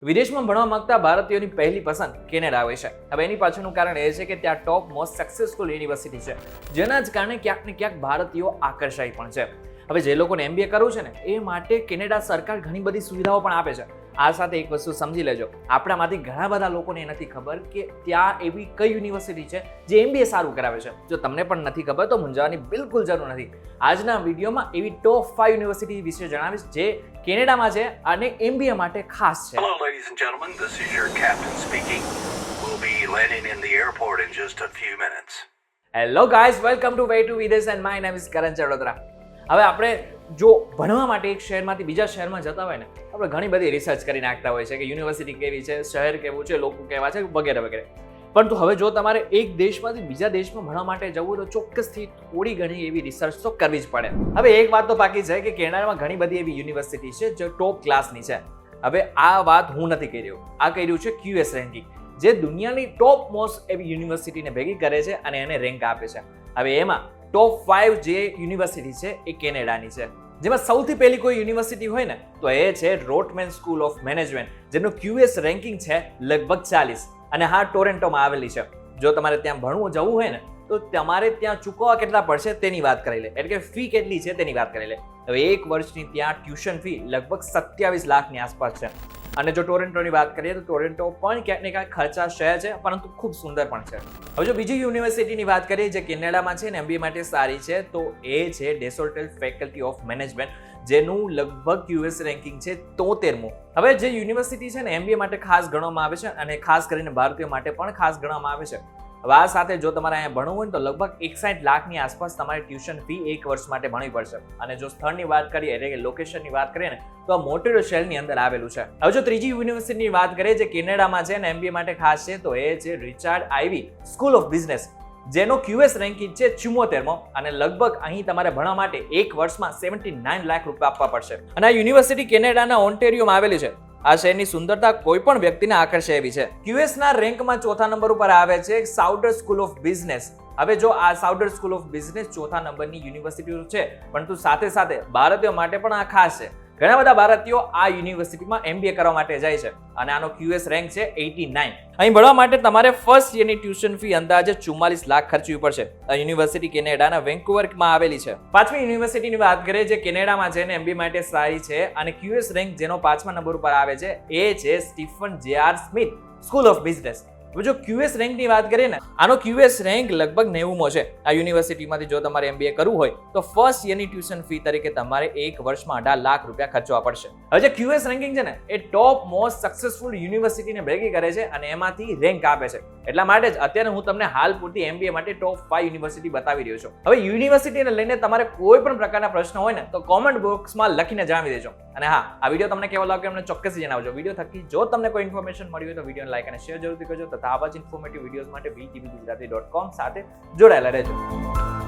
વિદેશમાં ભણવા માંગતા ભારતીયોની પહેલી પસંદ કેનેડા હોય છે. હવે એની પાછળનું કારણ એ છે કે ત્યાં ટોપ મોસ્ટ સક્સેસફુલ યુનિવર્સિટી છે, જેના જ કારણે ક્યાંક ને ક્યાંક ભારતીયો આકર્ષાય પણ છે. હવે જે લોકોને MBA કરવું છે ને એ માટે કેનેડા સરકાર ઘણી બધી સુવિધાઓ પણ આપે છે. આ સાથે એક વસ્તુ સમજી લેજો, આપણામાંથી ઘણા બધા લોકોને નથી ખબર કે ત્યાં એવી કઈ યુનિવર્સિટી છે જે MBA સારું કરાવે છે. જો તમને પણ નથી ખબર તો મૂંઝાવાની બિલકુલ જરૂર નથી. આજના વિડીયોમાં એવી ટોપ 5 યુનિવર્સિટી વિશે જણાવીશ જે કેનેડામાં છે અને MBA માટે ખાસ છે. Hello, ladies and gentlemen. This is your captain speaking. We'll be landing in the airport in just a few minutes. Hello guys, welcome to way to વિદેશ એન્ડ માય નેમ ઇઝ કરણ ચડોદરા. હવે આપણે જો ભણવા માટે એક શહેરમાંથી બીજા શહેરમાં જતા હોય ને, આપણે ઘણી બધી રિસર્ચ કરી નાખતા હોય છે કે યુનિવર્સિટી કેવી છે, શહેર કેવું છે, લોકો કેવા છે, વગેરે વગેરે. પરંતુ હવે જો તમારે એક દેશમાંથી બીજા દેશમાં ભણવા માટે જવું તો ચોક્કસથી થોડી ઘણી એવી રિસર્ચ તો કરવી જ પડે. હવે એક વાત તો બાકી છે કે કેનેડામાં ઘણી બધી એવી યુનિવર્સિટી છે જે ટોપ ક્લાસની છે. હવે આ વાત હું નથી કહી રહ્યો, આ કહી રહ્યું છે QS રેન્કિંગ, જે દુનિયાની ટોપ મોસ્ટ એવી યુનિવર્સિટીને ભેગી કરે છે અને એને રેન્ક આપે છે. હવે એમાં ટોપ 5 જે યુનિવર્સિટી છે એ કેનેડાની છે. જેમાં સૌથી પહેલી કોઈ યુનિવર્સિટી હોય ને તો એ છે રોટમેન સ્કૂલ ઓફ મેનેજમેન્ટ, જેનું QS રેન્કિંગ છે લગભગ 40 અને હા ટોરેન્ટોમાં આવેલી છે. જો તમારે ત્યાં ભણવું જવું હોય ને તો તમારે ત્યાં ચૂકવવા કેટલા પડશે તેની વાત કરી લે, એટલે કે ફી કેટલી છે તેની વાત કરી લે. હવે એક વર્ષની ત્યાં ટ્યુશન ફી લગભગ 27 લાખની આસપાસ છે. અને જો ટોરેન્ટોની વાત કરીએ તો ટોરેન્ટો પણ ક્યાંક ને ક્યાંક ખર્ચા શહેર છે, પરંતુ ખૂબ સુંદર પણ છે. હવે જો બીજી યુનિવર્સિટીની વાત કરીએ જે કેનેડામાં છે ને MBA માટે સારી છે તો એ છે ડેસોલ્ટેલ ફેકલ્ટી ઓફ મેનેજમેન્ટ, જેનું લગભગ QS રેન્કિંગ છે 73મું. હવે જે યુનિવર્સિટી છે ને MBA માટે ખાસ ગણવામાં આવે છે અને ખાસ કરીને ભારતીયો માટે પણ ખાસ ગણવામાં આવે છે. હવે આ સાથે જો તમારે અહીંયા ભણવું હોય ને તો લગભગ 61 લાખની આસપાસ તમારે ટ્યુશન ફી એક વર્ષ માટે ભણવી પડશે. અને જો સ્થળની વાત કરીએ એટલે કે લોકેશનની વાત કરીએ ને તો આ મોન્ટ્રીયલ શહેરની અંદર આવેલું છે. હવે જો ત્રીજી યુનિવર્સિટીની વાત કરીએ જે કેનેડામાં છે ને MBA માટે ખાસ છે તો એ છે Richard Ivy school of business, જેનો QS રેન્કિંગ છે 74મો અને લગભગ અહીં તમારે ભણવા માટે એક વર્ષમાં 79 લાખ રૂપિયા આપવા પડશે. અને આ યુનિવર્સિટી કેનેડાના ઓન્ટેરિયોમાં આવેલી છે. આ શહેરની સુંદરતા કોઈ પણ વ્યક્તિને આકર્ષે એવી છે. QS ના રેન્કમાં ચોથા નંબર ઉપર આવે છે સાઉડર સ્કૂલ ઓફ બિઝનેસ. હવે જો આ સાઉડર સ્કૂલ ઓફ બિઝનેસ ચોથા નંબરની યુનિવર્સિટી છે, પરંતુ સાથે સાથે ભારતીયો માટે પણ આ ખાસ છે. ઘણા બધા ભારતીયો આ યુનિવર્સિટીમાં MBA કરવા માટે જાય છે અને આનો QS રેન્ક છે 89. અહીં ભણવા માટે તમારે ફર્સ્ટ યરની ટ્યુશન ફી અંદાજે 44 લાખ ખર્ચવી પડશે. આ યુનિવર્સિટી કેનેડાના વેન્કુવરમાં આવેલી છે. પાંચમી યુનિવર્સિટીની વાત કરીએ જે કેનેડામાં છે ને MBA માટે સારી છે અને QS રેન્ક જેનો 5મા નંબર ઉપર આવે છે એ છે Stephen JR Smith school of business. હવે જો QS રેન્કની વાત કરીએ ને આનો QS રેન્ક લગભગ 90મો છે. આ યુનિવર્સિટીમાંથી જો તમારે MBA કરવું હોય તો ફર્સ્ટ યરની ટ્યુશન ફી તરીકે તમારે એક વર્ષમાં 18 લાખ રૂપિયા ખર્ચવા પડશે. હવે જે QS રેન્કિંગ છે ને એ ટોપ મોસ્ટ સક્સેસફુલ યુનિવર્સિટીને ભેગી કરે છે અને એમાંથી રેન્ક આપે છે. એટલા માટે જ અત્યારે હું તમને હાલ પૂરતી MBA માટે ટોપ 5 યુનિવર્સિટી બતાવી રહ્યો છું. હવે યુનિવર્સિટીને લઈને તમારે કોઈ પણ પ્રકારના પ્રશ્ન હોય ને તો કોમેન્ટ બોક્સમાં લખીને જણાવી દેજો. અને હા, આ વિડીયો તમને કેવો લાગ્યો અમને ચોક્કસથી જણાવજો. વિડીયો થકી જો તમને કોઈ ઇન્ફોર્મેશન મળી હોય તો વિડીયોને લાઈક અને શેર જરૂરથી કરજો તથા આવા જ ઇન્ફોર્મેટિવ વિડીયોઝ માટે VTVGujarati.com સાથે જોડાયેલા રહેજો.